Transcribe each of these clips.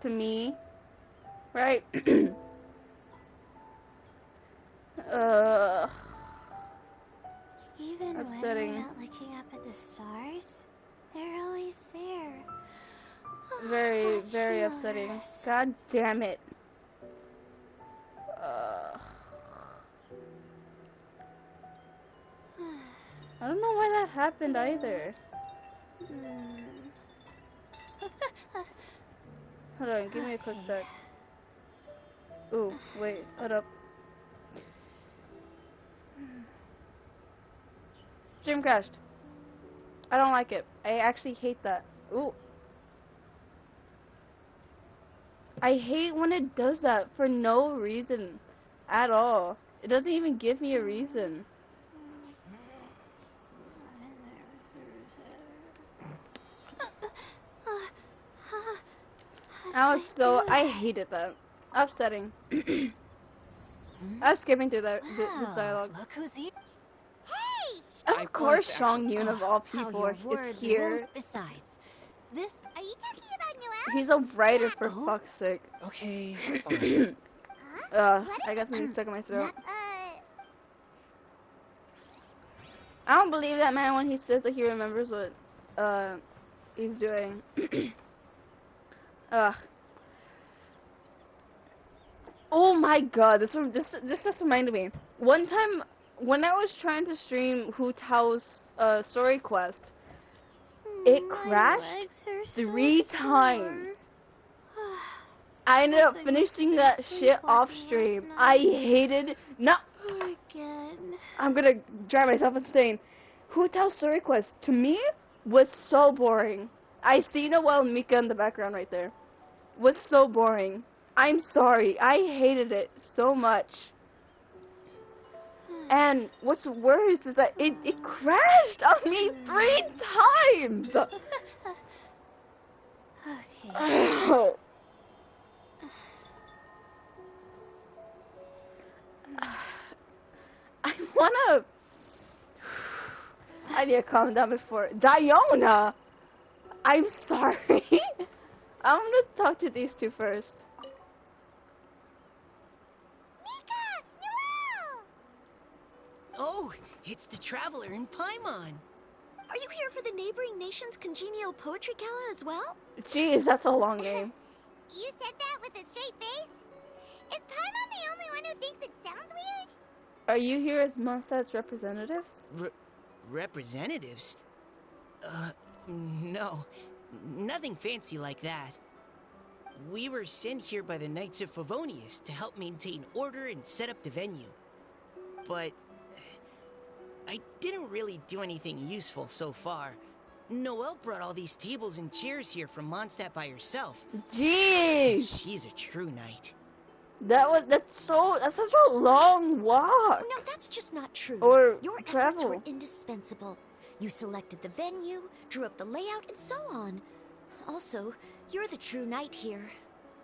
to me, right? Even upsetting. when we're not looking up at the stars, they're always there. Very, Watching very over upsetting. us. God damn it. I don't know why that happened either. Hold on, give me a quick sec. Ooh, wait, hold up. Stream crashed. I don't like it. I actually hate that. Ooh. I hate when it does that for no reason at all. It doesn't even give me a reason. I hated that. Upsetting. I'm skipping through this dialogue. Look who's here. Hey! Of course, Shang Yun of all people is here. Besides, this. Are you talking about Noel? He's a writer for fuck's sake. Okay, fine. I got something stuck in my throat. I don't believe that man when he says that he remembers what he's doing. Oh my god, this just reminded me. One time when I was trying to stream Hu Tao's story quest, it crashed 3 times. I ended up finishing that shit off stream. I hated I'm gonna drive myself insane. Hu Tao's story quest to me was so boring. I see Noelle and Mika in the background right there. Was so boring. I'm sorry. I hated it so much. And what's worse is that it crashed on me 3 times. Oh. I need to calm down before. Diona! I'm sorry. I'm gonna talk to these two first. Mika! Noel! Oh, it's the Traveler in Paimon. Are you here for the neighboring nation's congenial poetry gala as well? Jeez, that's a long name. You said that with a straight face? Is Paimon the only one who thinks it sounds weird? Are you here as Mondstadt's representatives? Representatives? No. Nothing fancy like that. We were sent here by the Knights of Favonius to help maintain order and set up the venue. But I didn't really do anything useful so far. Noelle brought all these tables and chairs here from Mondstadt by herself. Jeez! She's a true knight. That's such a long walk. No, that's just not true. Or your travel. efforts were indispensable. You selected the venue, drew up the layout, and so on. Also, you're the true knight here.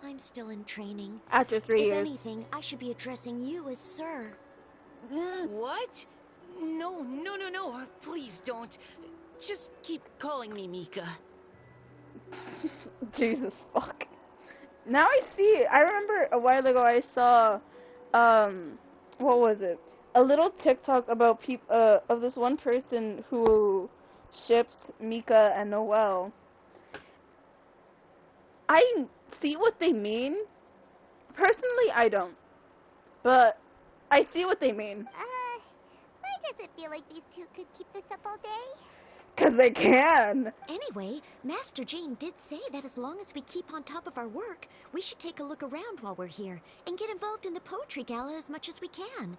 I'm still in training. After 3 years. If anything, I should be addressing you as sir. What? No. Please don't. Just keep calling me Mika. Jesus fuck. Now I see. I remember a while ago I saw, what was it? A little TikTok about of this one person who ships Mika and Noelle. I see what they mean. Personally, I don't. But I see what they mean. Why does it feel like these two could keep this up all day? 'Cause they can. Anyway, Master Jane did say that as long as we keep on top of our work, we should take a look around while we're here and get involved in the poetry gala as much as we can.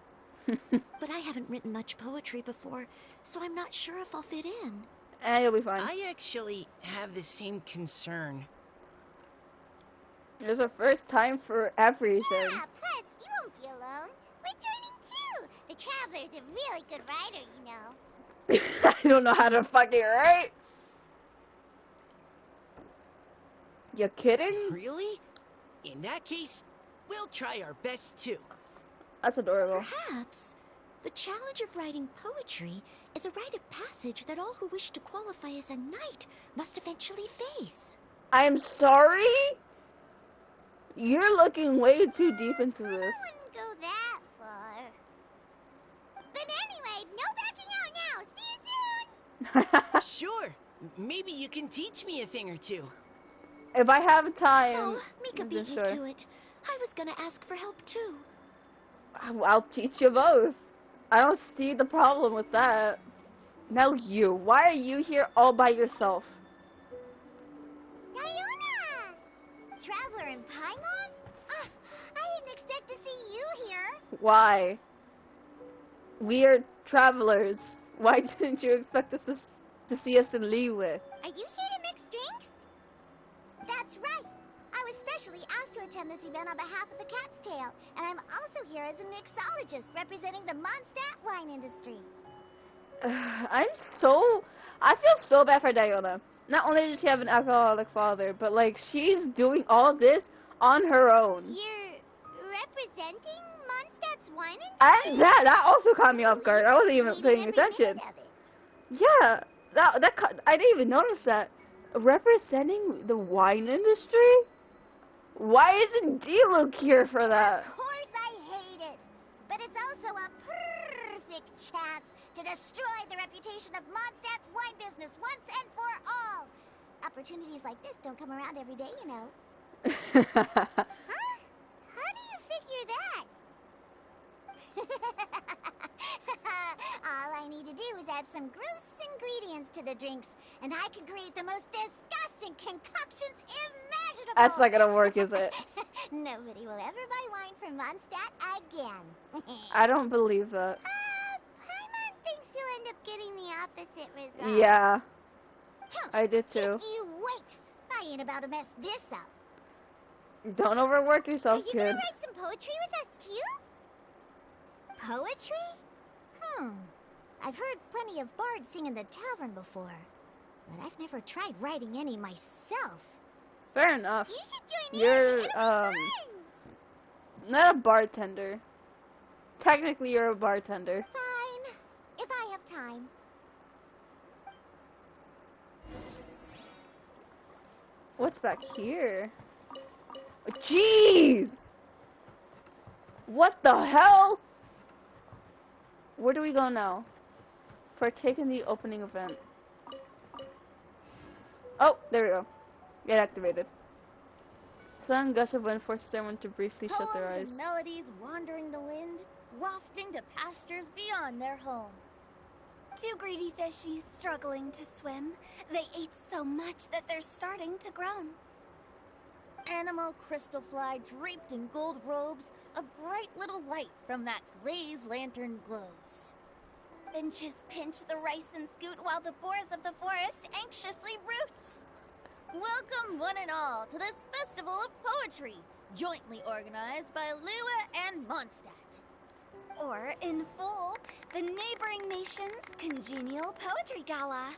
But I haven't written much poetry before, so I'm not sure if I'll fit in. You'll be fine. I actually have the same concern. There's a first time for everything. Yeah, plus, you won't be alone. We're joining too. The Traveler's a really good writer, you know. I don't know how to fucking write. You kidding? Really? In that case, we'll try our best too. That's adorable. Perhaps the challenge of writing poetry is a rite of passage that all who wish to qualify as a knight must eventually face. I'm sorry? You're looking way too deep into I this. wouldn't go that far. But anyway, no backing out now. See you soon. Sure. Maybe you can teach me a thing or two. If I have time, Oh, Mika beat me sure. to it. I was gonna ask for help too. I'll teach you both. I don't see the problem with that. Now you, why are you here all by yourself? Diona! Traveler in Paimon? I didn't expect to see you here. Why? We are travelers. Why didn't you expect us to see us in Liyue? Are you here to mix drinks? That's right. I was specially asked to attend this event on behalf of the Cat's Tail, and I'm also here as a mixologist representing the Mondstadt wine industry. I feel so bad for Diona. Not only does she have an alcoholic father, but like she's doing all this on her own. You're representing Mondstadt's wine industry? And that also caught me off guard. I wasn't even Hated paying every attention. minute of it. Yeah, I didn't even notice that. Representing the wine industry? Why isn't D-Luke here for that? Of course I hate it. But it's also a perfect chance to destroy the reputation of Mondstadt's wine business once and for all. Opportunities like this don't come around every day, you know. Huh? How do you figure that? All I need to do is add some gross ingredients to the drinks, and I can create the most disgusting concoctions imaginable. That's not gonna work, is it? Nobody will ever buy wine from Mondstadt again. I don't believe that. Paimon thinks you'll end up getting the opposite result. Yeah, Huh, I did too. Just you wait. I ain't about to mess this up. Don't overwork Are yourself, you kid. gonna write some poetry with us too? Poetry? I've heard plenty of bards sing in the tavern before, but I've never tried writing any myself. Fair enough. You should join me. You're, It'll be fun. not a bartender. Technically, you're a bartender. Fine, if I have time. What's back here? Jeez! What the hell? Where do we go now? Partake in the opening event. Oh, there we go. Get activated. Sudden gush of wind forces everyone to briefly shut their eyes. Poems and melodies wandering the wind, wafting to pastures beyond their home. Two greedy fishies struggling to swim. They ate so much that they're starting to groan. Animal crystal fly draped in gold robes, a bright little light from that glaze lantern glows. Benches pinch the rice and scoot while the boars of the forest anxiously root. Welcome one and all to this festival of poetry, jointly organized by Liyue and Mondstadt. Or, in full, the neighboring nation's congenial poetry gala.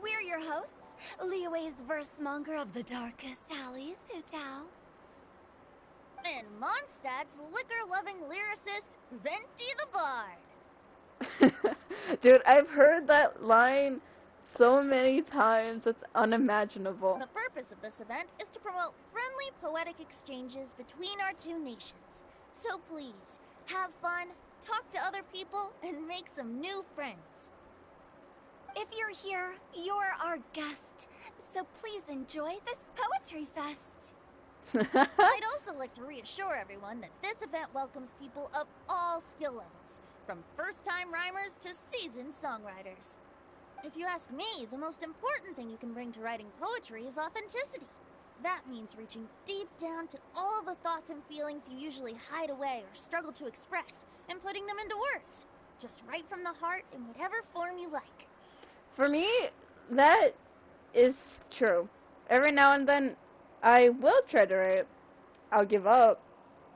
We're your hosts, Liyue's verse-monger of the darkest alleys, Hutao. And Mondstadt's liquor-loving lyricist, Venti the Bard. Dude, I've heard that line so many times, it's unimaginable. The purpose of this event is to promote friendly poetic exchanges between our two nations. So please, have fun, talk to other people, and make some new friends. If you're here, you're our guest, so please enjoy this poetry fest. I'd also like to reassure everyone that this event welcomes people of all skill levels, from first-time rhymers to seasoned songwriters. If you ask me, the most important thing you can bring to writing poetry is authenticity. That means reaching deep down to all the thoughts and feelings you usually hide away or struggle to express, and putting them into words. Just right from the heart in whatever form you like. For me, that is true. Every now and then, I will try to write. I'll give up,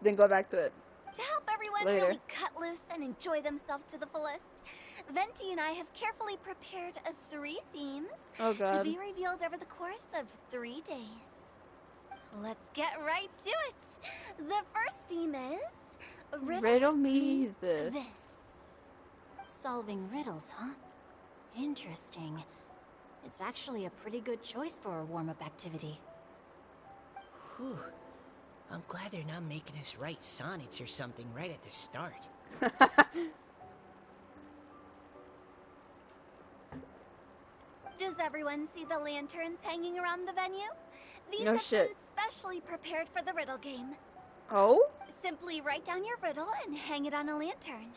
then go back to it. To help everyone Later. really cut loose and enjoy themselves to the fullest, Venti and I have carefully prepared 3 themes Oh to god. be revealed over the course of 3 days. Let's get right to it. The first theme is Riddle me this. Solving riddles, huh? Interesting. It's actually a pretty good choice for a warm-up activity. Whew. I'm glad they're not making us write sonnets or something right at the start. Does everyone see the lanterns hanging around the venue? These No have shit. been specially prepared for the riddle game. Oh? Simply write down your riddle and hang it on a lantern.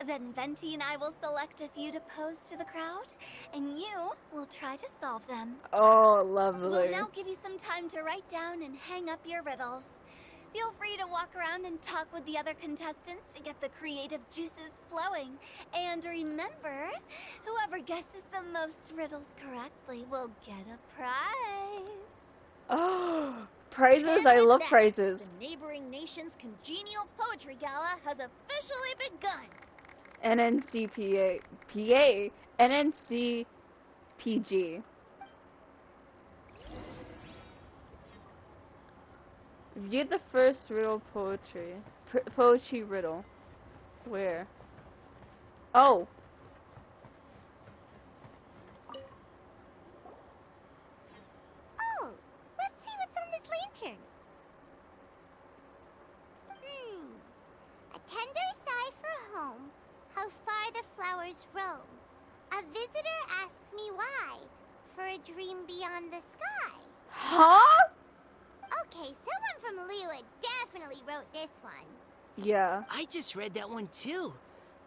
Then Venti and I will select a few to pose to the crowd, and you will try to solve them. Oh, lovely. We'll now give you some time to write down and hang up your riddles. Feel free to walk around and talk with the other contestants to get the creative juices flowing. And remember, whoever guesses the most riddles correctly will get a prize. Oh, prizes. And I with love that, prizes. The neighboring nation's congenial poetry gala has officially begun. NNCPA. PA. NNCPG. View the first riddle poetry. Poetry riddle. Where? Oh. Oh, let's see what's on this lantern. A tender sigh for home, how far the flowers roam. A visitor asks me why, for a dream beyond the sky. Huh? Okay, someone from Liyue definitely wrote this one. Yeah. I just read that one too.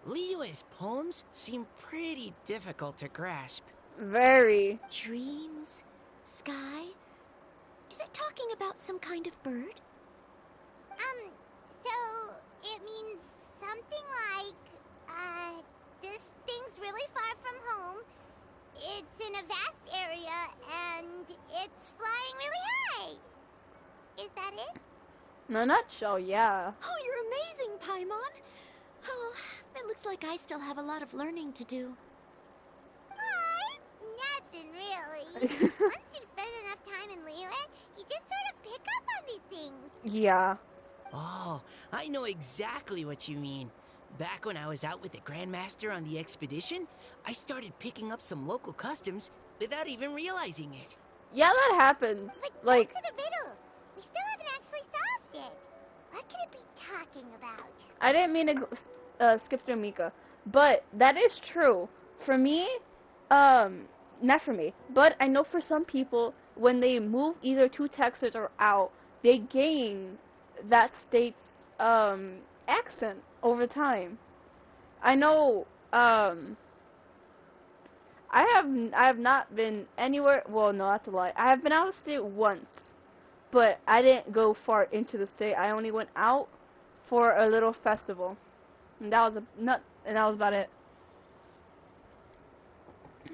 Liyue's poems seem pretty difficult to grasp. Very. Dreams? Sky? Is it talking about some kind of bird? So it means something like, this thing's really far from home. It's in a vast area, and it's flying really high. Is that it? In a nutshell, yeah. Oh, you're amazing, Paimon! Oh, it looks like I still have a lot of learning to do. Oh, it's nothing really. Once you've spent enough time in Liyue, you just sort of pick up on these things. Yeah. Oh, I know exactly what you mean. Back when I was out with the Grandmaster on the expedition, I started picking up some local customs without even realizing it. Yeah, that happens. But Like, back to the riddle. We still haven't actually solved it. What could it be talking about? I didn't mean to skip through Mika, but that is true. For me, not for me, but I know for some people, when they move either to Texas or out, they gain that state's accent over time. I know. I have not been anywhere. Well, no, that's a lie. I have been out of state once, but I didn't go far into the state. I only went out for a little festival, and that was and that was about it.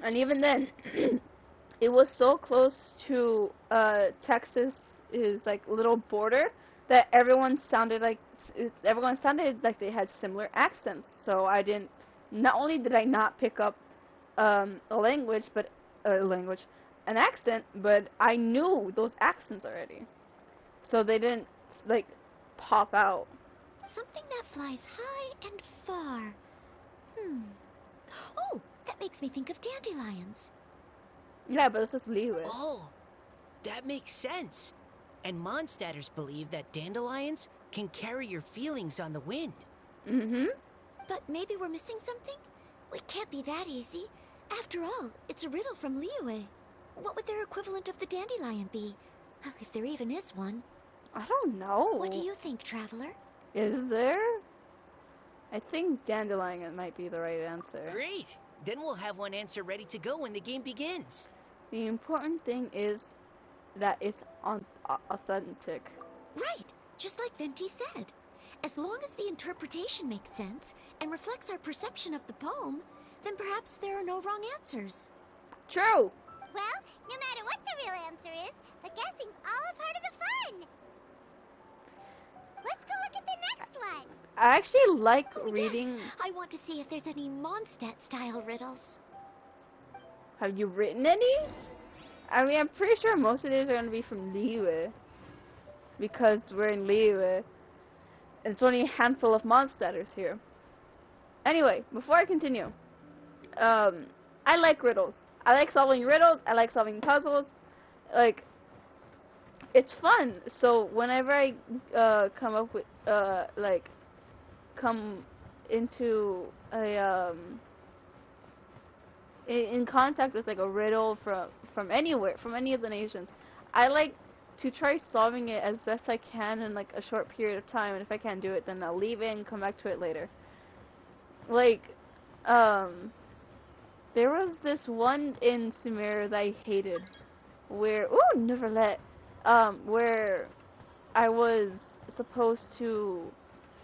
And even then, it was so close to Texas is like little border that everyone sounded like they had similar accents. So I didn't. Not only did I not pick up an accent, but I knew those accents already. So they didn't like pop out. Something that flies high and far. Oh, that makes me think of dandelions. Yeah, but this is Liyue. Oh, that makes sense. And Mondstadters believe that dandelions can carry your feelings on the wind. Mm-hmm. But maybe we're missing something? Well, it can't be that easy. After all, it's a riddle from Liyue. What would their equivalent of the dandelion be? If there even is one. I don't know. What do you think, Traveler? Is there? I think dandelion might be the right answer. Great! Then we'll have one answer ready to go when the game begins. The important thing is that it's authentic. Right, just like Venti said. As long as the interpretation makes sense and reflects our perception of the poem, then perhaps there are no wrong answers. True. Well, no matter what the real answer is, the guessing's all a part of the fun. Let's go look at the next one. I actually like Oh, reading. Yes. I want to see if there's any Mondstadt-style riddles. Have you written any? I mean, I'm pretty sure most of these are going to be from Liyue. Because we're in Liyue. And it's only a handful of Mondstadters here. Anyway, before I continue. I like riddles. I like solving riddles. I like solving puzzles. Like, it's fun. So whenever I come up with like come into a in contact with like a riddle from anywhere, from any of the nations, I like to try solving it as best I can in like a short period of time, and if I can't do it, then I'll leave it and come back to it later. Like, there was this one in Sumer that I hated, where never let, where I was supposed to,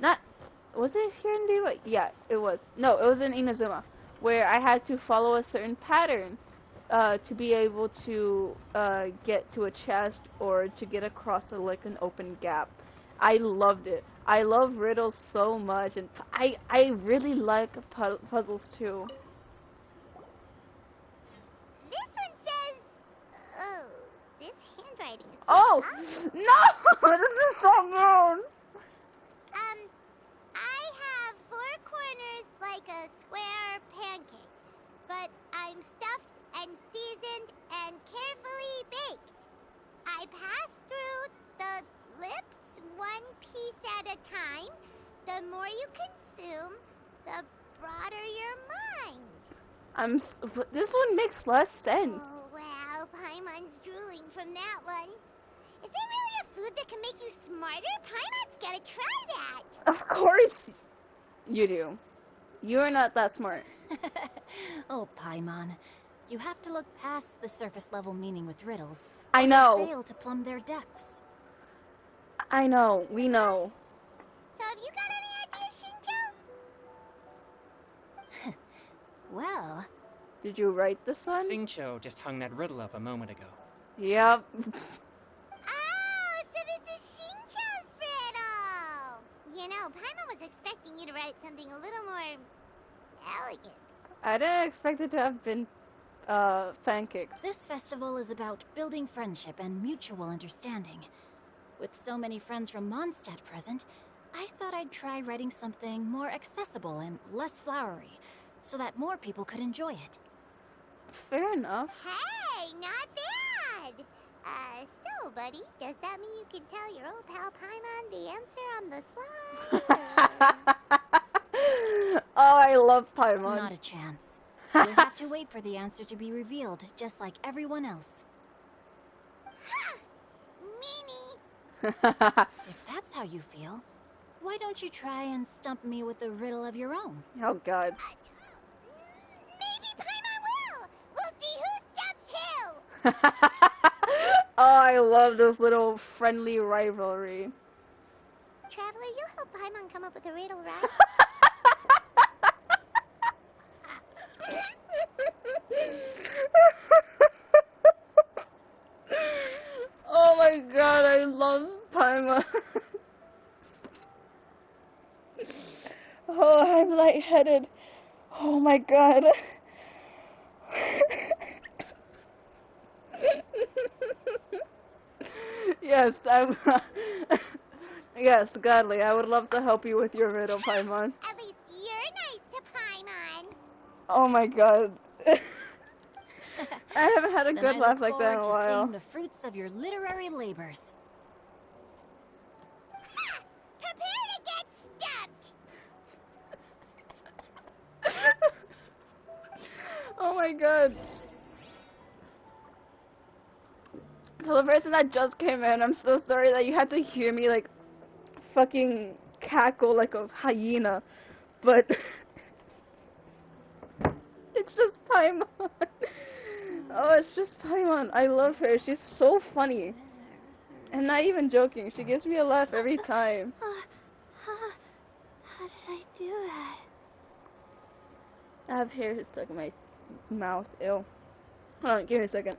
not, was it here in Dewa? Yeah, it was. No, it was in Inazuma, where I had to follow a certain pattern to be able to get to a chest or to get across like an open gap. I loved it. I love riddles so much, and I really like puzzles too. This one says, oh, this handwriting is just Oh awful. no! This is so mean. I have 4 corners like a square pancake, but I'm stuffed and seasoned and carefully baked. I pass through the lips one piece at a time. The more you consume, the broader your mind. This one makes less sense. Oh, wow, Paimon's drooling from that one. Is there really a food that can make you smarter? Paimon's gotta try that. Of course you do. You're not that smart. Oh, Paimon. You have to look past the surface level meaning with riddles. I or know. you'll fail to plumb their depths. I know. We know. So have you got any ideas, Shinjo? Well, Did you write this one? Singcho just hung that riddle up a moment ago. Yep. Oh, so this is Shinjo's riddle! You know, Paimon was expecting you to write something a little more elegant. I didn't expect it to have been pancakes. this festival is about building friendship and mutual understanding. With so many friends from Mondstadt present, I thought I'd try writing something more accessible and less flowery, so that more people could enjoy it. Fair enough. Hey, not bad! So, buddy, does that mean you can tell your old pal Paimon the answer on the slide? Oh, I love Paimon. Not a chance. You'll have to wait for the answer to be revealed, just like everyone else. Ha! Meanie! If that's how you feel, why don't you try and stump me with a riddle of your own? Oh god. Maybe Paimon will! We'll see who steps who! Oh, I love this little friendly rivalry. Traveler, you help Paimon come up with a riddle, right? Oh my god, I love Paimon. Oh, I'm lightheaded. Oh my god. Yes, I'm. Yes, gladly. I would love to help you with your riddle, Paimon. At least you're nice to Paimon. Oh my god. I haven't had a Then good I laugh look like that in a forward to while. seeing the fruits of your literary labors. Ha! Prepare to get stumped! Oh my god. So the person that just came in, I'm so sorry that you had to hear me like fucking cackle like a hyena, but it's just Paimon. Oh, it's just Paimon. I love her. She's so funny. I'm not even joking. She gives me a laugh every time. How did I do that? I have hair stuck in my mouth. Ew. Hold on, give me a second.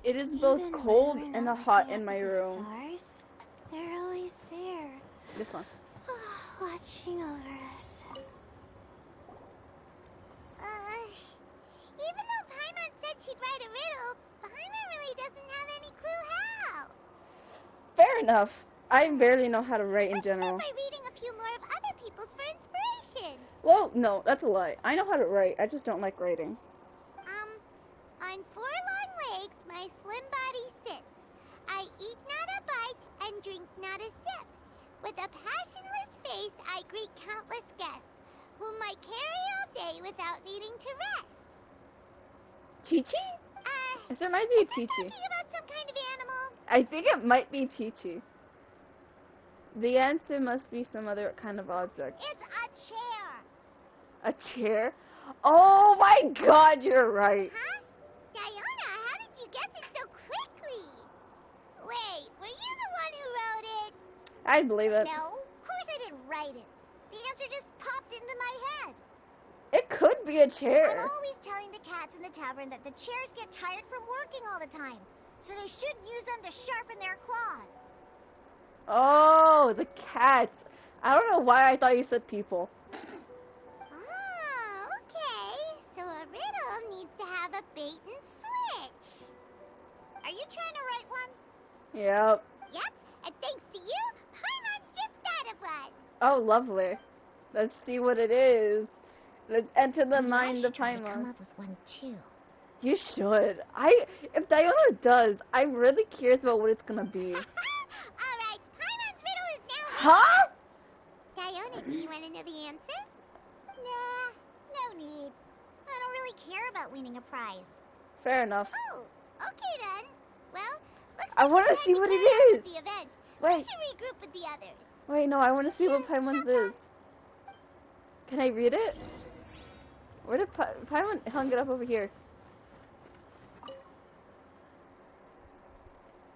It is both Even when cold we're and not hot looking in up my at the room. Stars, they're always there, This one. watching over us. Even though Paimon said she'd write a riddle, Paimon really doesn't have any clue how. enough. I barely know how to write in Let's start general. by reading a few more of other people's for inspiration. Well, no, that's a lie. I know how to write. I just don't like writing. On 4 long legs, my slim body sits. I eat not a bite and drink not a sip. With a passionless face, I greet countless guests, whom I carry all day without needing to rest. Chi-Chi? This reminds me Is of that Chi-Chi. talking about some kind of animal? I think it might be Chi-Chi. The answer must be some other kind of object. It's a chair. A chair? Oh my god, you're right. Huh? Diona, how did you guess it so quickly? Wait, were you the one who wrote it? I believe it. No, of course I didn't write it. The answer just popped into my head. It could be a I'm chair. always telling the cats in the tavern that the chairs get tired from working all the time, so they shouldn't use them to sharpen their claws. Oh, the cats. I don't know why I thought you said people. Oh, okay. So a riddle needs to have a bait and switch. Are you trying to write one? Yep. Yep, and thanks to you, Paimon's just thought of one. Oh, lovely. Let's see what it is. Let's enter the Maybe I mind should of try to come Paimon. up with one too. You should. If Diona does, I'm really curious about what it's gonna be. Alright, Paimon's riddle is now Huh? Diona, do you want to know the answer? Nah, no need. I don't really care about winning a prize. Fair enough. Oh, okay then. Well, looks I like wanna it's time see to what it carry on is. with the event. We Wait, should regroup with the others. wait, no, I want to see what Sure, Paimon's have is. Can I read it? Where did Paimon hung it up over here?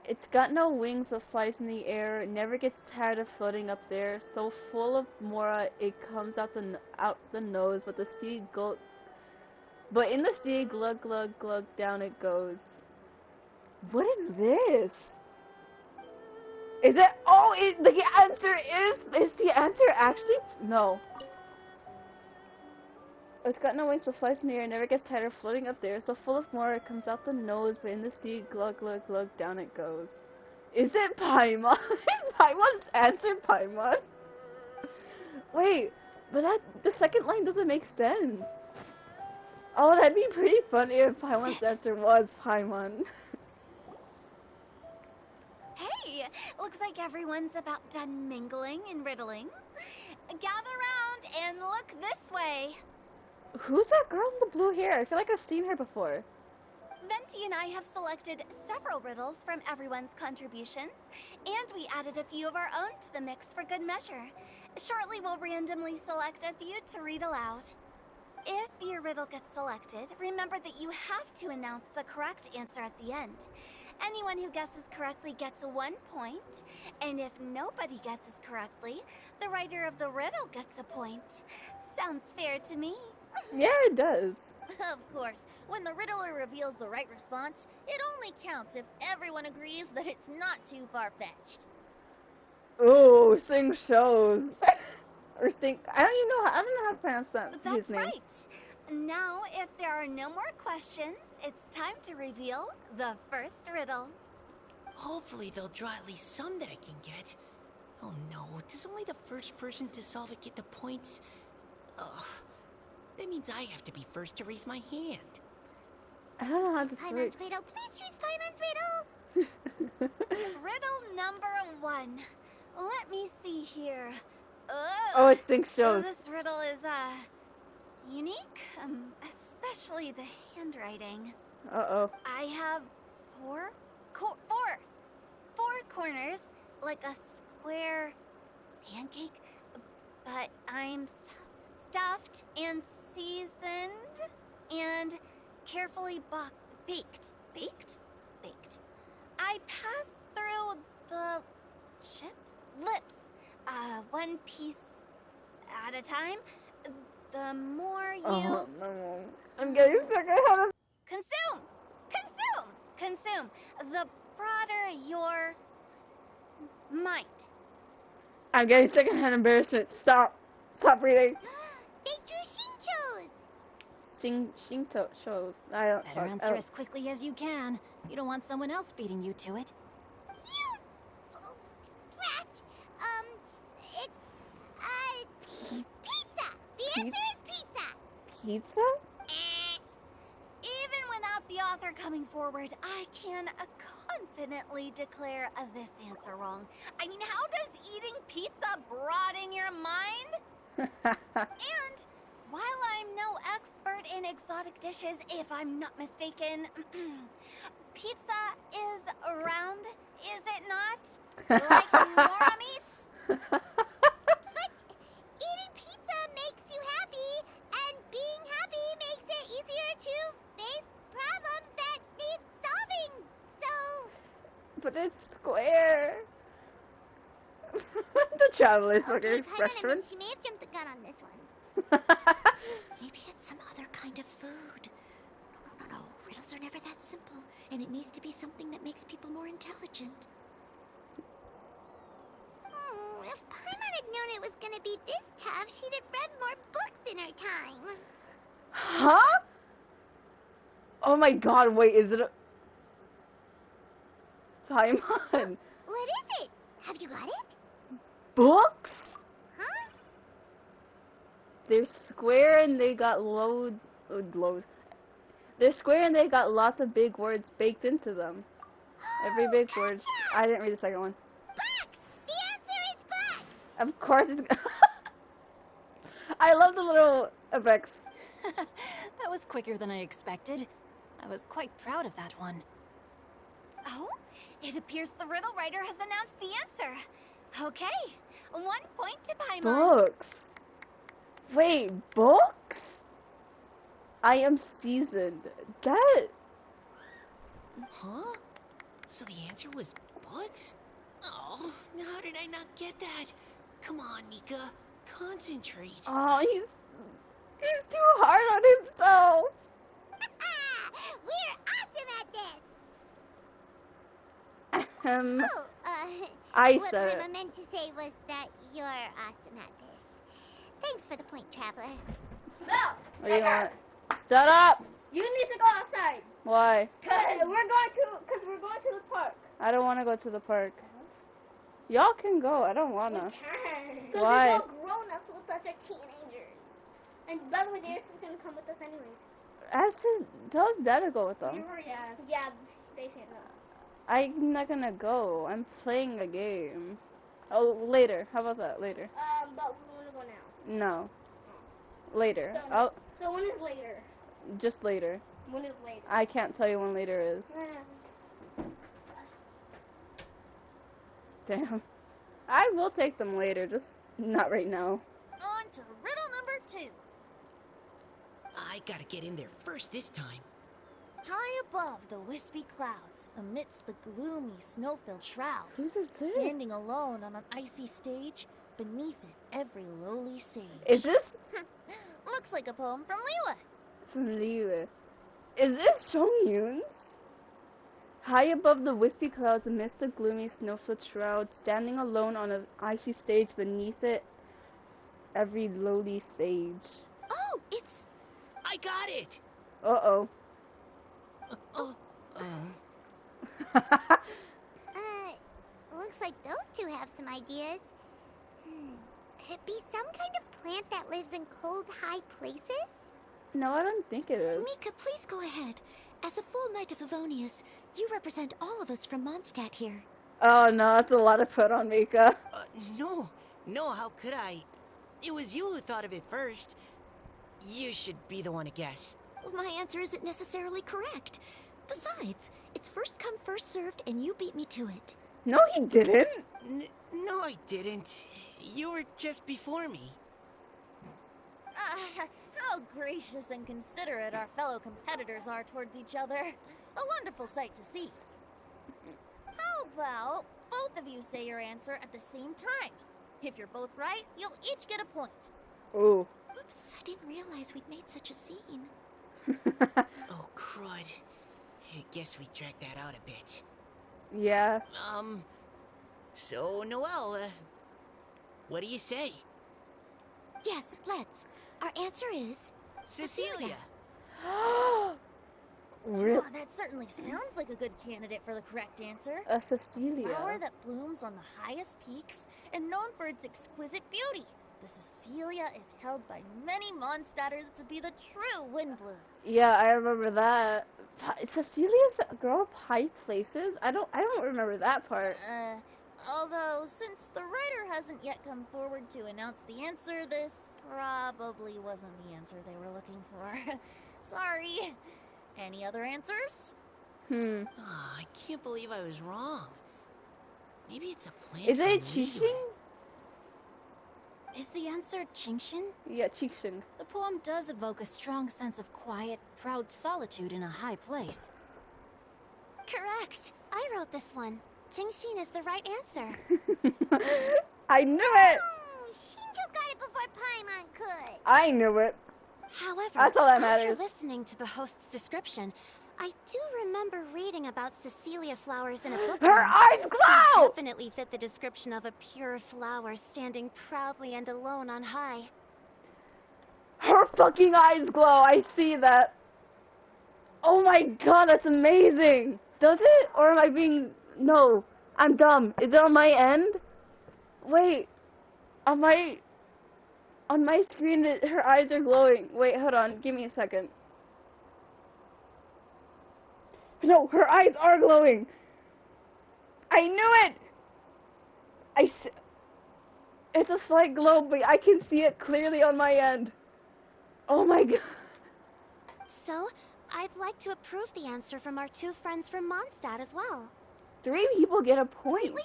It's got no wings but flies in the air. It never gets tired of floating up there. So full of mora, it comes out the nose. But in the sea, glug glug glug, down it goes. What is this? Is it? Oh, the answer is the answer actually? No. It's got no wings but flies in the air, never gets tired of floating up there. So full of more, it comes out the nose, but in the sea, glug glug glug, down it goes. Is it Paimon? Is Paimon's answer Paimon? Wait, but the second line doesn't make sense. Oh, that'd be pretty funny if Paimon's answer was Paimon. Hey, looks like everyone's about done mingling and riddling. Gather round and look this way. Who's that girl in the blue hair? I feel like I've seen her before. Venti and I have selected several riddles from everyone's contributions, and we added a few of our own to the mix for good measure. Shortly, we'll randomly select a few to read aloud. If your riddle gets selected, remember that you have to announce the correct answer at the end. Anyone who guesses correctly gets 1 point, and if nobody guesses correctly, the writer of the riddle gets a point. Sounds fair to me. Yeah, it does. Of course, when the riddler reveals the right response, it only counts if everyone agrees that it's not too far-fetched. Oh, sing shows. Or sing. I don't even know. I don't know how to pronounce that. That's his name. right. Now, if there are no more questions, it's time to reveal the first riddle. Hopefully they'll draw at least some that I can get. Oh no, does only the first person to solve it get the points? Ugh. That means I have to be first to raise my hand. I don't know how to Paimon's switch. riddle. Please choose Paimon's riddle. Riddle number 1. Let me see here. Oh, it's sing shows. This riddle is, unique, especially the handwriting. Uh-oh. I have four corners, like a square pancake, but I'm stuffed and seasoned and carefully baked. I pass through the lips, one piece at a time. The more you Oh no. I'm getting sick. I have a... consume, the broader your mind. I'm getting secondhand embarrassment. Stop reading. They drew Shinchos. Shinto shows. I don't. Better answer as quickly as you can. You don't want someone else beating you to it. You... answer is pizza. Pizza? Even without the author coming forward, I can confidently declare this answer wrong. I mean, how does eating pizza broaden your mind? And while I'm no expert in exotic dishes, if I'm not mistaken, pizza is round, is it not? Like Mora meat? But eating pizza makes you happy, and being happy makes it easier to face problems that need solving. So, But it's square. The traveler's fucking okay, Paimon expression. admits she may have jumped the gun on this one. Maybe it's some other kind of food. No. Riddles are never that simple, and it needs to be something that makes people more intelligent. If Paimon had known it was gonna be this tough, she'd have read more books in her time. Huh? Oh my god, wait, is it a... Paimon. What is it? Have you got it? Books? Huh? They're square and they got loads. They're square and they got lots of big words baked into them. Every big word. Gotcha! I didn't read the second one. Books! The answer is books! Of course it's... I love the little effects. That was quicker than I expected. I was quite proud of that one. Oh, it appears the riddle writer has announced the answer. Okay, 1 point to Paimon. Books. Wait, books? I am seasoned. That... Huh? So the answer was books? Oh, how did I not get that? Come on, Mika. Concentrate. Oh, he's too hard on himself. We're awesome at this! I what said Paimon it. meant to say was that you're awesome at this. Thanks for the point, Traveler. What do you want? Shut up! You need to go outside. Why? Cause we're going to the park. I don't want to go to the park. Y'all can go. I don't wanna. So Why? there's no grown-ups with us are teenagers. And by the way, Darius is gonna come with us anyways. Tell his dad to go with them. Yeah, they say no. I'm not gonna go. I'm playing a game. Oh, later. How about that? Later. But we wanna go now. No. Later. So, so when is later? Just later. When is later? I can't tell you when later is. Damn. I will take them later, just not right now. On to riddle number 2. I gotta get in there first this time. High above the wispy clouds, amidst the gloomy snow-filled shroud, Whose is this? standing alone on an icy stage, beneath it every lowly sage. Is this Looks like a poem from Leela. from Liyue? Is this Shongyun's? High above the wispy clouds, amidst the gloomy snow-filled shroud, standing alone on an icy stage, beneath it every lowly sage. Oh, it's... I got it! Uh-oh. Looks like those two have some ideas. Could it be some kind of plant that lives in cold, high places? No, I don't think it is. Mika, please go ahead. As a full Knight of Favonius, you represent all of us from Mondstadt here. Oh no, that's a lot of put on Mika. No, how could I? It was you who thought of it first. You should be the one to guess. Well, my answer isn't necessarily correct. Besides, it's first come, first served, and you beat me to it. No, he didn't. No, I didn't. You were just before me. How gracious and considerate our fellow competitors are towards each other. A wonderful sight to see. How about both of you say your answer at the same time? If you're both right, you'll each get a point. Ooh. Oops, I didn't realize we'd made such a scene. Oh, crud. I guess we dragged that out a bit. Yeah. So, Noelle, what do you say? Yes, let's. Our answer is... Cecilia! Really? Oh, that certainly sounds like a good candidate for the correct answer. Cecilia. Flower that blooms on the highest peaks and known for its exquisite beauty. The Cecilia is held by many Mondstadters to be the true Windbloom. Yeah, I remember that. Cecilia's a girl of high places? I don't remember that part. Although, since the writer hasn't yet come forward to announce the answer, this probably wasn't the answer they were looking for. Sorry. Any other answers? Oh, I can't believe I was wrong. Maybe it's a plant Is from it Liyue. Qixing? Is the answer Qingxin? Yeah, Qixing. The poem does evoke a strong sense of quiet, proud solitude in a high place. Correct. I wrote this one. Jingxin is the right answer. I knew it! Oh, Shinjo got it before Paimon could. I knew it. However, That's all that after matters. listening to the host's description, I do remember reading about Cecilia flowers in a book Her once. eyes They glow! definitely fit the description of a pure flower standing proudly and alone on high. Her fucking eyes glow. I see that. Oh my god, that's amazing. Does it? Or am I being... No. I'm dumb. Is it on my end? Wait. On my screen, her eyes are glowing. Wait, hold on. Give me a second. No, her eyes are glowing. I knew it. It's a slight glow, but I can see it clearly on my end. Oh my god. So, I'd like to approve the answer from our two friends from Mondstadt as well. 3 people get a point. Really?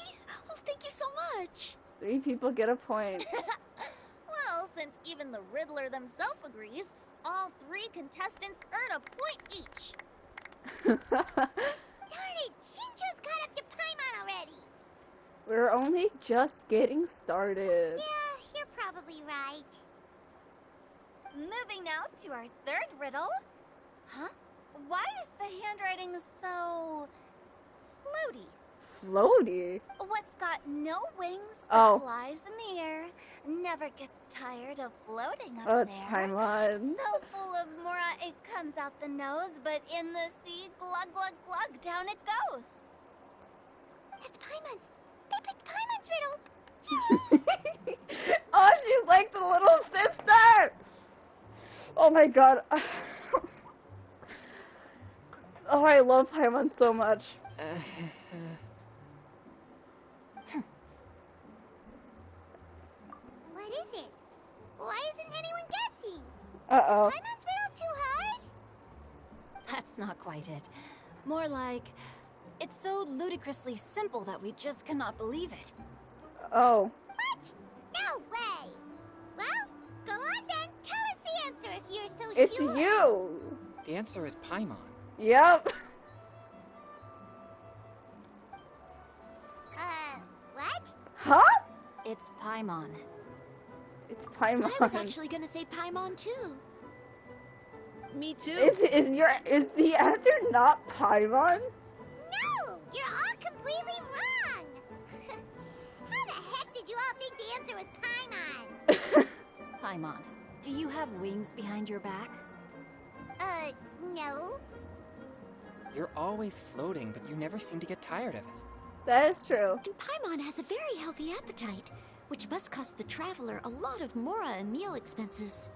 Oh, thank you so much. 3 people get a point. Well, since even the Riddler themselves agrees, all 3 contestants earn a point each. Darn it, Shinjo's caught up to Paimon already. We're only just getting started. Yeah, you're probably right. Moving now to our third riddle. Huh? Why is the handwriting so floaty? Floaty? What's got no wings but Oh. flies in the air, never gets tired of floating up Oh, it's there. Paimon. So full of mora it comes out the nose, but in the sea, glug glug glug, down it goes. That's Paimon's. They picked Paimon's riddle. Oh, she's like the little sister! Oh my god. Oh, I love Paimon so much. What is it? Why isn't anyone guessing? Uh-oh. Is Paimon's riddle too hard? That's not quite it. More like, it's so ludicrously simple that we just cannot believe it. Oh. What? No way. Well, go on then. Tell us the answer if you're so It's sure. you! The answer is Paimon. Yep. What? Huh? It's Paimon. It's Paimon. I was actually gonna say Paimon too. Me too. Is the answer not Paimon? No, you're all completely wrong. How the heck did you all think the answer was Paimon? Paimon, do you have wings behind your back? No. You're always floating, but you never seem to get tired of it. That is true. And Paimon has a very healthy appetite, which must cost the traveler a lot of mora and meal expenses.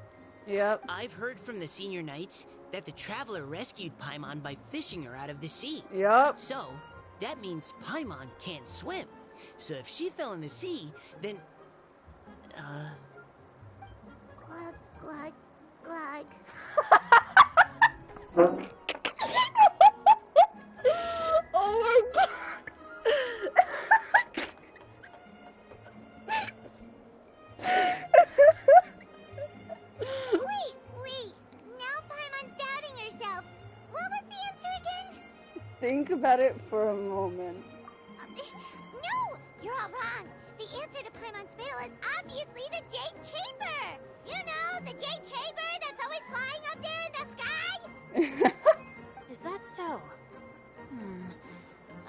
Yep. I've heard from the senior knights that the traveler rescued Paimon by fishing her out of the sea. Yep. So, that means Paimon can't swim. So if she fell in the sea, then... Glug, glug, glug. Oh my god. Wait. Now Paimon's doubting herself. What was the answer again? Think about it for a moment. No, you're all wrong. The answer to Paimon's riddle is obviously the Jade Chamber. You know, the Jade Chamber that's always flying up there in the sky. Is that so?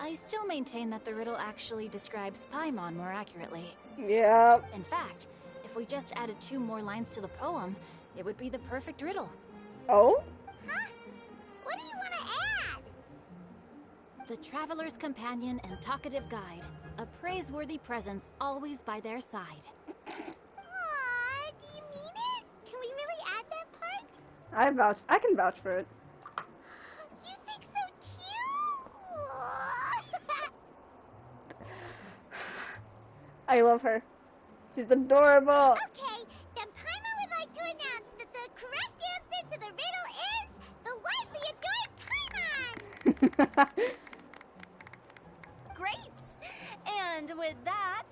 I still maintain that the riddle actually describes Paimon more accurately. Yep. In fact, if we just added 2 more lines to the poem, it would be the perfect riddle. Oh? Huh? What do you want to add? The traveler's companion and talkative guide, a praiseworthy presence always by their side. Aww, I can vouch for it. You think so cute? I love her. She's adorable. Okay, then Paimon would like to announce that the correct answer to the riddle is the widely adored Paimon! Great! And with that,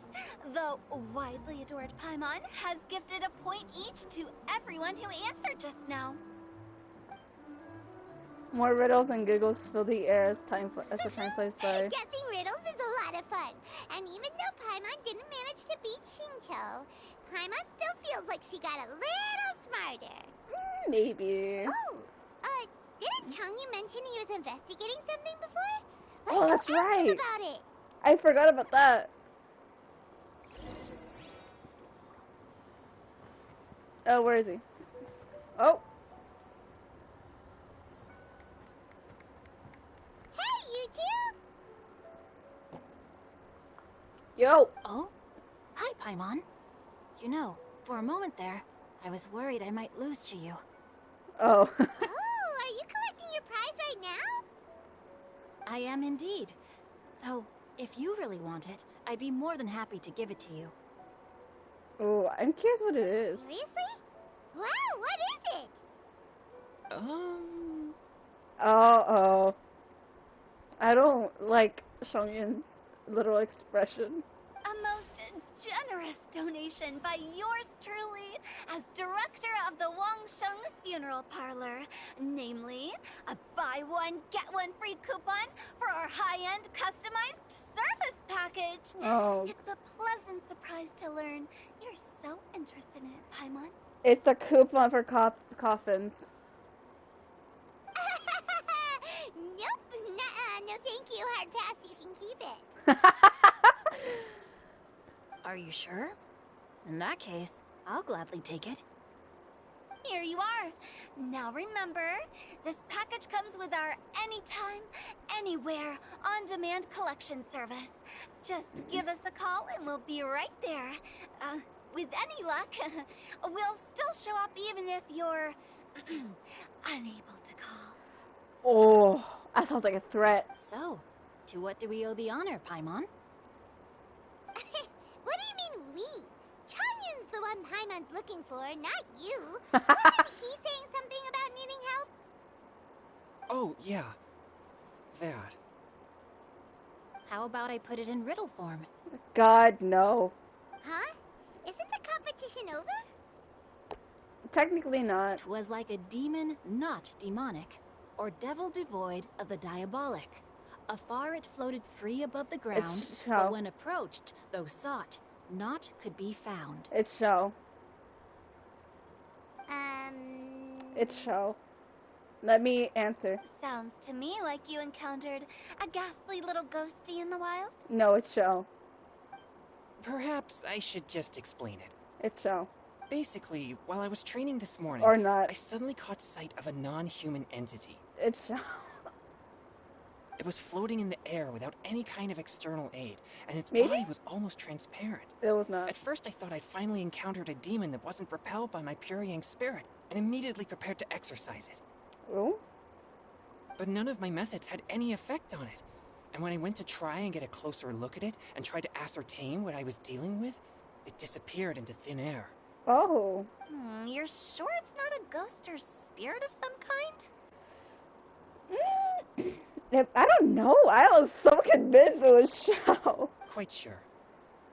the widely adored Paimon has gifted a point each to everyone who answered just now. More riddles and giggles fill the air as the time flies by. Guessing riddles is a lot of fun. And even though Paimon didn't manage to beat Shinto, Paimon still feels like she got a little smarter. Maybe. Oh, didn't Changyu mention he was investigating something before? Oh, Let's that's go ask him right. about it. I forgot about that. Oh, where is he? Oh. Hey, you two! Yo. Oh? Hi, Paimon. You know, for a moment there, I was worried I might lose to you. Oh. Oh, are you collecting your prize right now? I am indeed. Though, if you really want it, I'd be more than happy to give it to you. Oh, I'm curious what it is. Seriously? Wow, what is it? Oh. I don't like Shongyun's little expression. A most generous donation by yours truly as director of the Wangsheng Funeral Parlor. Namely, a buy one, get one free coupon for our high-end customized service package. Oh. It's a pleasant surprise to learn you're so interested in it, Paimon. It's a coupon for coffins. Nope, nuh-uh, no thank you, hard pass, you can keep it. Are you sure? In that case, I'll gladly take it. Here you are. Now remember, this package comes with our anytime, anywhere, on-demand collection service. Just give us a call and we'll be right there. With any luck, we'll still show up even if you're unable to call. Oh, that sounds like a threat. So, to what do we owe the honor, Paimon? What do you mean we? Changyun's the one Paimon's looking for, not you. Wasn't he saying something about needing help? Oh, yeah. That. How about I put it in riddle form? God, no. Huh? Isn't the competition over? Technically not. 'Twas like a demon not demonic, or devil devoid of the diabolic. Afar it floated free above the ground, show. but when approached, though sought, naught could be found. It's show. It's It's show. Let me answer. Sounds to me like you encountered a ghastly little ghostie in the wild. No, it's show. Perhaps I should just explain it. It's show. Basically, while I was training this morning, Or not. I suddenly caught sight of a non-human entity. It's show. It was floating in the air without any kind of external aid, and its Maybe? body was almost transparent. It was not. At first I thought I'd finally encountered a demon that wasn't repelled by my pure yang spirit, and immediately prepared to exorcise it. Oh? But none of my methods had any effect on it. And when I went to try and get a closer look at it and tried to ascertain what I was dealing with, it disappeared into thin air. Oh. You're sure it's not a ghost or spirit of some kind? I don't know. I was so convinced it was show. Quite sure.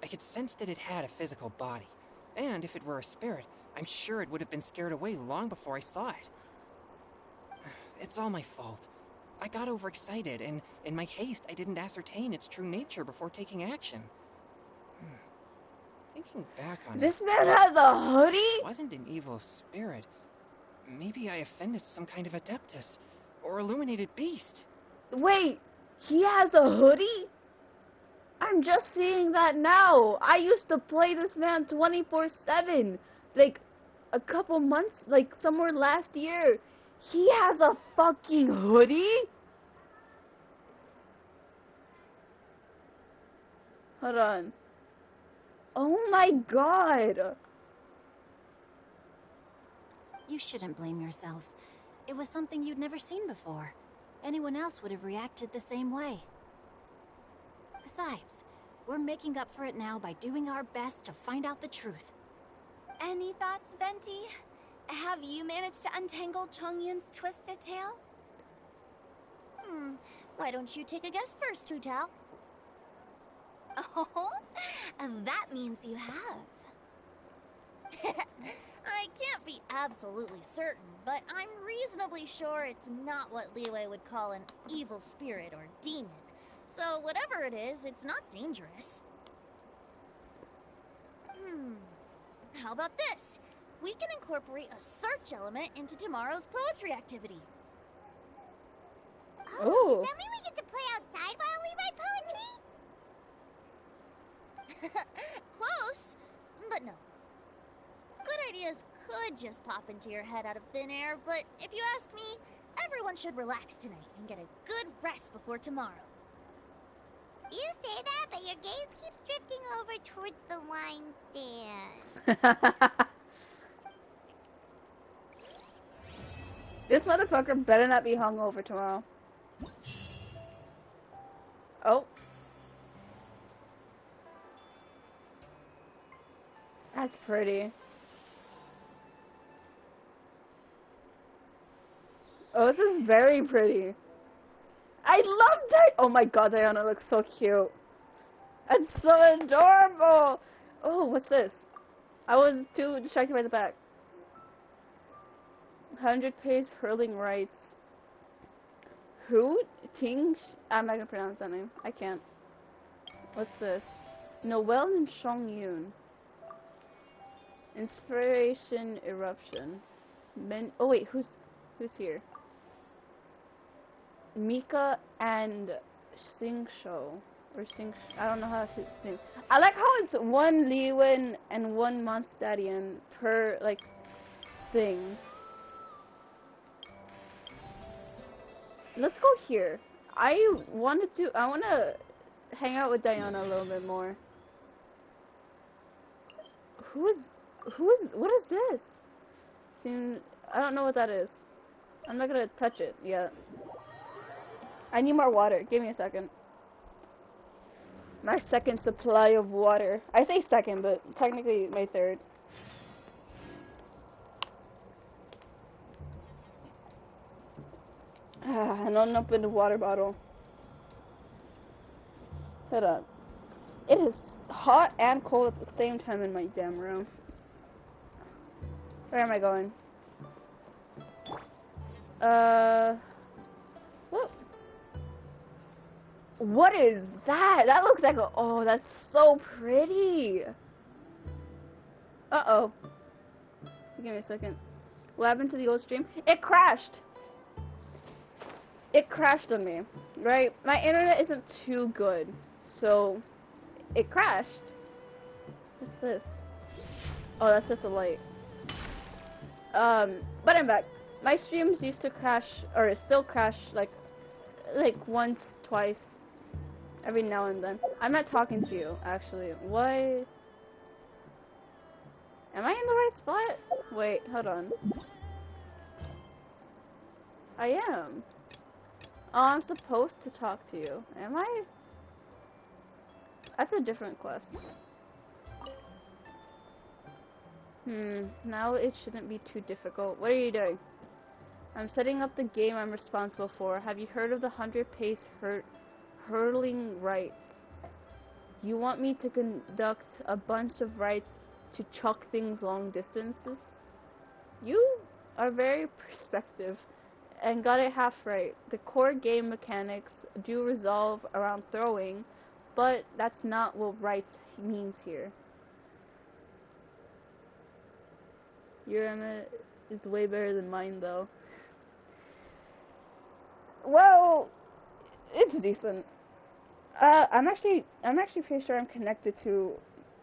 I could sense that it had a physical body, and if it were a spirit, I'm sure it would have been scared away long before I saw it. It's all my fault. I got overexcited, and in my haste, I didn't ascertain its true nature before taking action. Thinking back on This man has a hoodie? it wasn't an evil spirit. Maybe I offended some kind of adeptus, or illuminated beast. Wait, he has a hoodie? I'm just seeing that now. I used to play this man 24/7. Like, a couple months, like somewhere last year. He has a fucking hoodie? Hold on. Oh my god. You shouldn't blame yourself. It was something you'd never seen before. Anyone else would have reacted the same way. Besides, we're making up for it now by doing our best to find out the truth. Any thoughts, Venti? Have you managed to untangle Chongyun's twisted tail? Why don't you take a guess first, Tutao? Oh, that means you have. I can't be absolutely certain, but I'm reasonably sure it's not what Liyue would call an evil spirit or demon. So whatever it is, it's not dangerous. How about this? We can incorporate a search element into tomorrow's poetry activity. Oh, does that mean we get to play outside while we write poetry? Close, but no. Good ideas could just pop into your head out of thin air, but if you ask me, everyone should relax tonight and get a good rest before tomorrow. You say that, but your gaze keeps drifting over towards the wine stand. This motherfucker better not be hungover tomorrow. Oh. That's pretty. Oh, this is very pretty. I love that! Oh my god, Diana looks so cute. It's so adorable! Oh, what's this? I was too distracted by the back. 100 pace hurling rights. Who? Ting? I'm not gonna pronounce that name. I can't. What's this? Noel and Chongyun. Inspiration eruption. Oh wait, who's here? Mika and Singsho. I don't know how to say. I like how it's one Liyue and one Mondstadian per like thing. Let's go here. I wanna hang out with Diana a little bit more. What is this? I don't know what that is. I'm not gonna touch it yet. I need more water. Give me a second. My second supply of water. I say second, but technically my third. And open the water bottle. Hold up. It is hot and cold at the same time in my damn room. Where am I going? What? What is that? That looks like a, oh, that's so pretty. Uh-oh. Give me a second. What happened to the old stream? It crashed. It crashed on me, right? My internet isn't too good, so it crashed. What's this? Oh, that's just a light. But I'm back. My streams used to crash, or still crash, like once, twice, every now and then. I'm not talking to you, actually. What? Am I in the right spot? Wait, hold on. I am. Oh, I'm supposed to talk to you. Am I? That's a different quest. Now it shouldn't be too difficult. What are you doing? I'm setting up the game I'm responsible for. Have you heard of the 100 pace hurling rights? You want me to conduct a bunch of rights to chuck things long distances? You are very perspective and got it half right. The core game mechanics do resolve around throwing, but that's not what rights means here. Your Emma is way better than mine, though. Well, it's decent. I'm actually pretty sure I'm connected to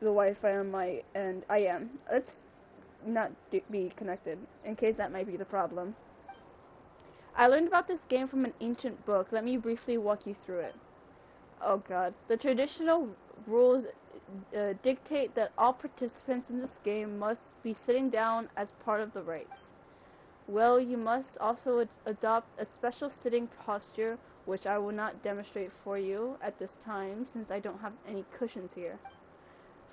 the Wi-Fi on my end. I am. Let's not be connected, in case that might be the problem. I learned about this game from an ancient book. Let me briefly walk you through it. Oh god. The traditional rules dictate that all participants in this game must be sitting down as part of the rites. Well, you must also adopt a special sitting posture, which I will not demonstrate for you at this time since I don't have any cushions here.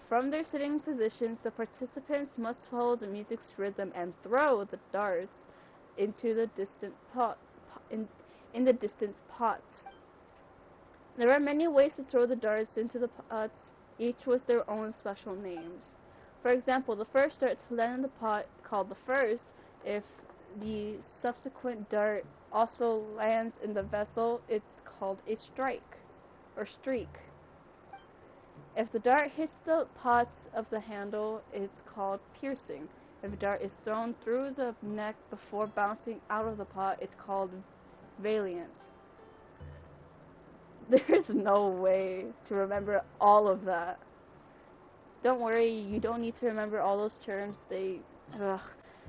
From their sitting positions, the participants must follow the music's rhythm and throw the darts into the distant in the distant pots. There are many ways to throw the darts into the pots, each with their own special names. For example, the first dart to land in the pot, called the first, if the subsequent dart also lands in the vessel, it's called a strike or streak. If the dart hits the pots of the handle, it's called piercing. If a dart is thrown through the neck before bouncing out of the pot, it's called valiant. There's no way to remember all of that. Don't worry, you don't need to remember all those terms.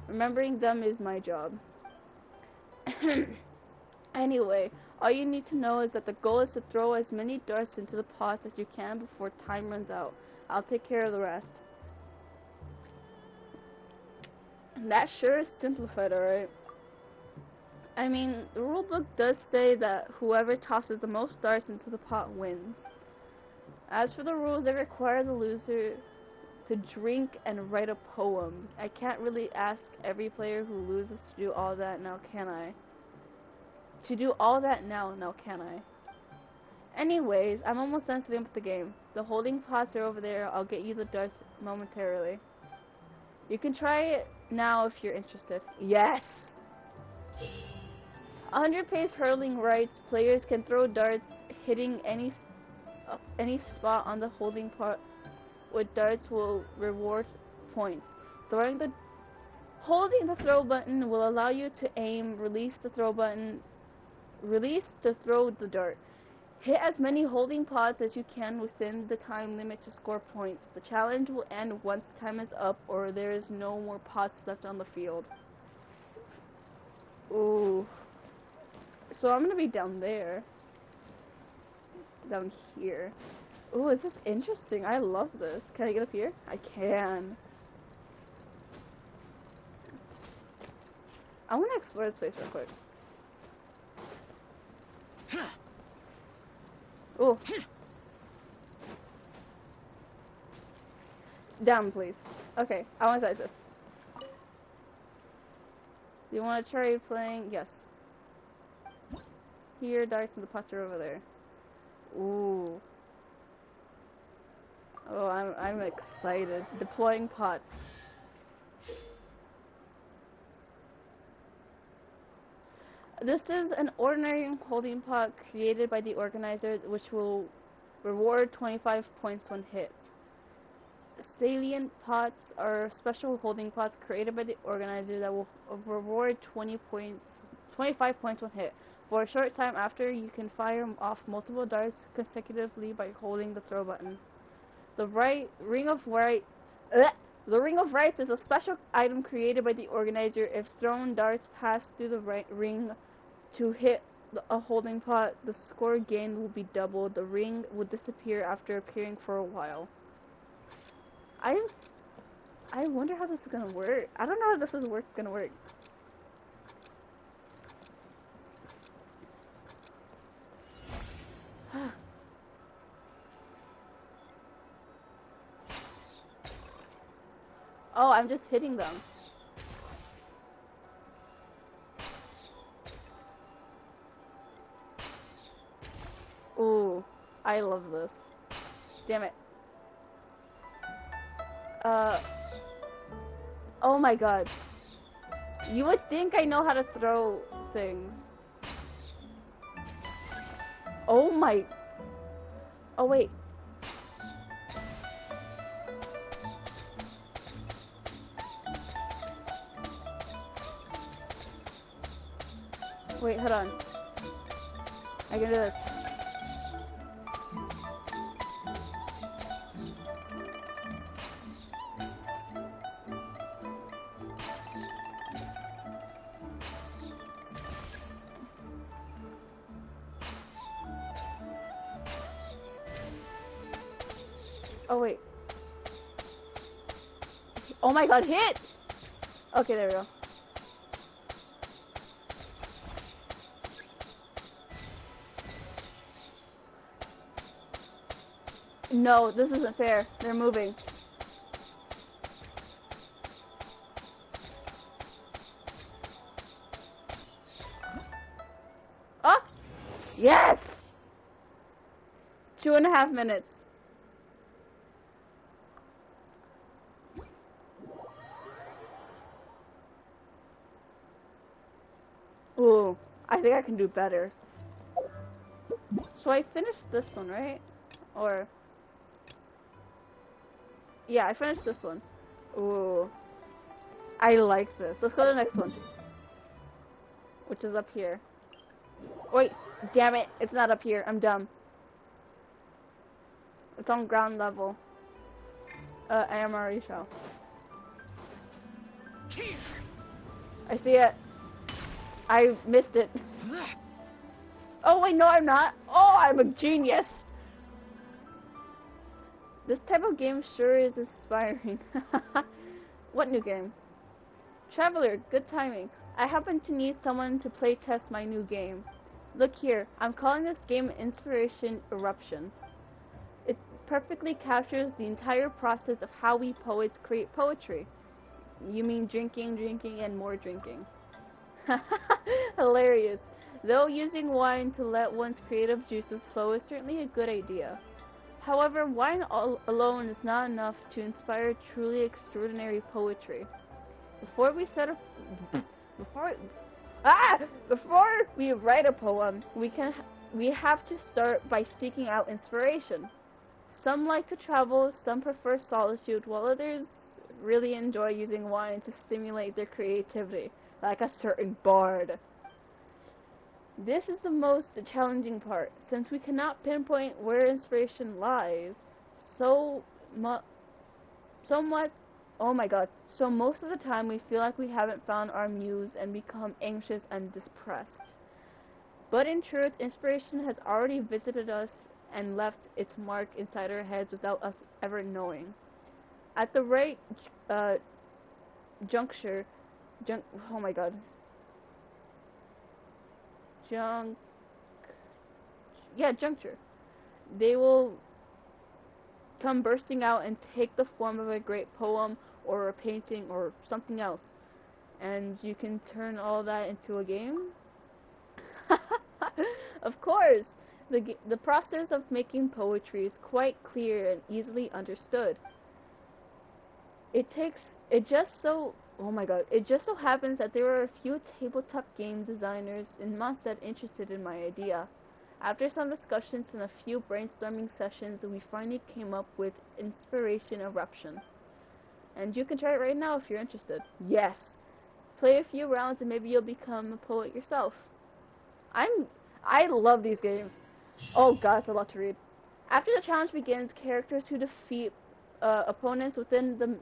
Remembering them is my job. Anyway, all you need to know is that the goal is to throw as many darts into the pots as you can before time runs out. I'll take care of the rest. That sure is simplified, alright? I mean, the rulebook does say that whoever tosses the most darts into the pot wins. As for the rules, they require the loser to drink and write a poem. I can't really ask every player who loses to do all that now, can I? Can I? Anyways, I'm almost done setting up the game. The holding pots are over there. I'll get you the darts momentarily. You can try it now if you're interested. Yes! 100-pace hurling rights. Players can throw darts hitting any spot on the holding pots with darts will reward points. Holding the throw button will allow you to aim, release to throw the dart. Hit as many holding pots as you can within the time limit to score points. The challenge will end once time is up or there is no more pots left on the field. Ooh. So I'm gonna be down there. Down here. Ooh, is this interesting? I love this. Can I get up here? I can. I wanna explore this place real quick. Ooh. Down, please. Okay, I want to try this. You want to try playing? Yes. Here, darts and the pots are over there. Ooh. Oh, I'm excited. Deploying pots. This is an ordinary holding pot created by the organizer, which will reward 25 points when hit. Salient pots are special holding pots created by the organizer that will reward 25 points when hit. For a short time after, you can fire off multiple darts consecutively by holding the throw button. The Ring of Rights is a special item created by the organizer. If thrown darts pass through the ring to hit a holding pot, the score gained will be doubled. The ring will disappear after appearing for a while. I wonder how this is gonna work. I don't know how this is gonna work. Oh, I'm just hitting them. Ooh, I love this. Damn it. Oh my god. You would think I know how to throw things. Oh my... Oh wait. Wait, hold on. I can do this. Oh wait. Oh my god, hit! Okay, there we go. No, this isn't fair. They're moving. Oh! Yes! 2.5 minutes. Ooh, I think I can do better. So I finished this one, right? Or... Yeah, I finished this one. Ooh. I like this. Let's go to the next one. Which is up here. Wait, damn it. It's not up here. I'm dumb. It's on ground level. I am already show. I see it. I missed it. Oh wait, no I'm not. Oh, I'm a genius. This type of game sure is inspiring. What new game? Traveler, good timing. I happen to need someone to play test my new game. Look here, I'm calling this game Inspiration Eruption. It perfectly captures the entire process of how we poets create poetry. You mean drinking, drinking, and more drinking. Hilarious. Though using wine to let one's creative juices flow is certainly a good idea. However, wine alone is not enough to inspire truly extraordinary poetry. Before we set up, before we write a poem, we have to start by seeking out inspiration. Some like to travel, some prefer solitude, while others really enjoy using wine to stimulate their creativity, like a certain bard. This is the most challenging part, since we cannot pinpoint where inspiration lies. So much, oh my god, so most of the time we feel like we haven't found our muse and become anxious and depressed. But in truth, inspiration has already visited us and left its mark inside our heads without us ever knowing. At the right juncture, oh my god, juncture, they will come bursting out and take the form of a great poem or a painting or something else. And you can turn all that into a game? Of course! The process of making poetry is quite clear and easily understood. It just so happens that there are a few tabletop game designers in Mondstadt interested in my idea. After some discussions and a few brainstorming sessions, we finally came up with Inspiration Eruption. And you can try it right now if you're interested. Yes! Play a few rounds and maybe you'll become a poet yourself. I love these games. Oh god, it's a lot to read. After the challenge begins, characters who defeat opponents within the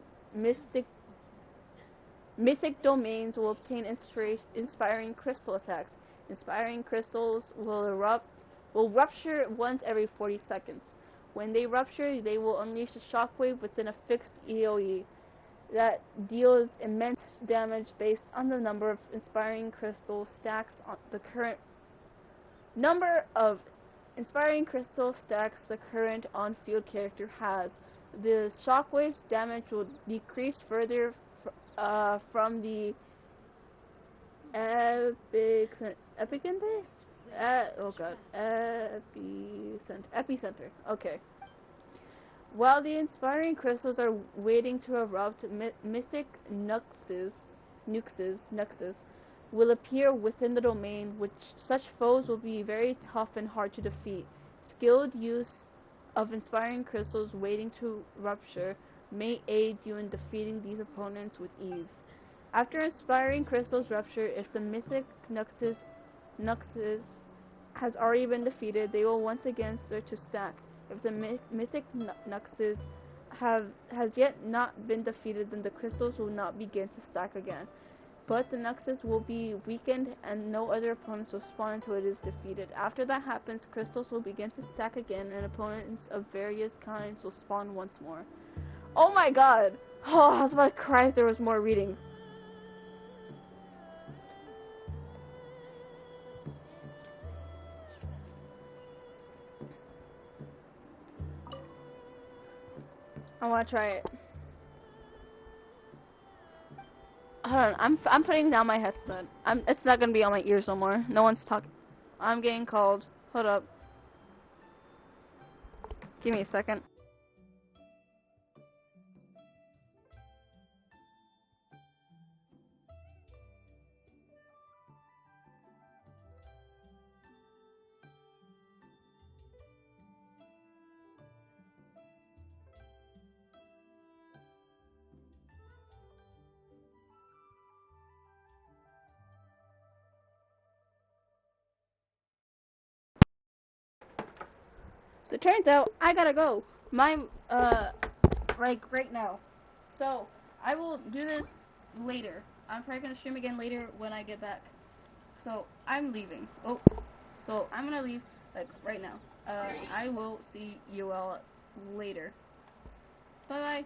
mythic domains will obtain inspiring crystal attacks. Inspiring crystals will rupture once every 40 seconds. When they rupture, they will unleash a shockwave within a fixed EOE that deals immense damage based on the number of inspiring crystal stacks on the current on-field character has. The shockwave's damage will decrease further from the epicenter? Epicenter. Okay. While the inspiring crystals are waiting to erupt, mythic nuxes will appear within the domain, which such foes will be very tough and hard to defeat. Skilled use of inspiring crystals waiting to rupture may aid you in defeating these opponents with ease. After inspiring crystals rupture, if the mythic nuxes has already been defeated, they will once again start to stack. If the mythic nuxes has yet not been defeated, then the crystals will not begin to stack again. But the nuxes will be weakened and no other opponents will spawn until it is defeated. After that happens, crystals will begin to stack again and opponents of various kinds will spawn once more. Oh my god! Oh, I was about to cry if there was more reading. I want to try it. Hold on, I'm putting down my headset. It's not gonna be on my ears no more. No one's talking. I'm getting called. Hold up. Give me a second. So it turns out I gotta go. My like right now. So I will do this later. I'm probably gonna stream again later when I get back. So I'm leaving. Oh, so I'm gonna leave like right now. I will see you all later. Bye bye.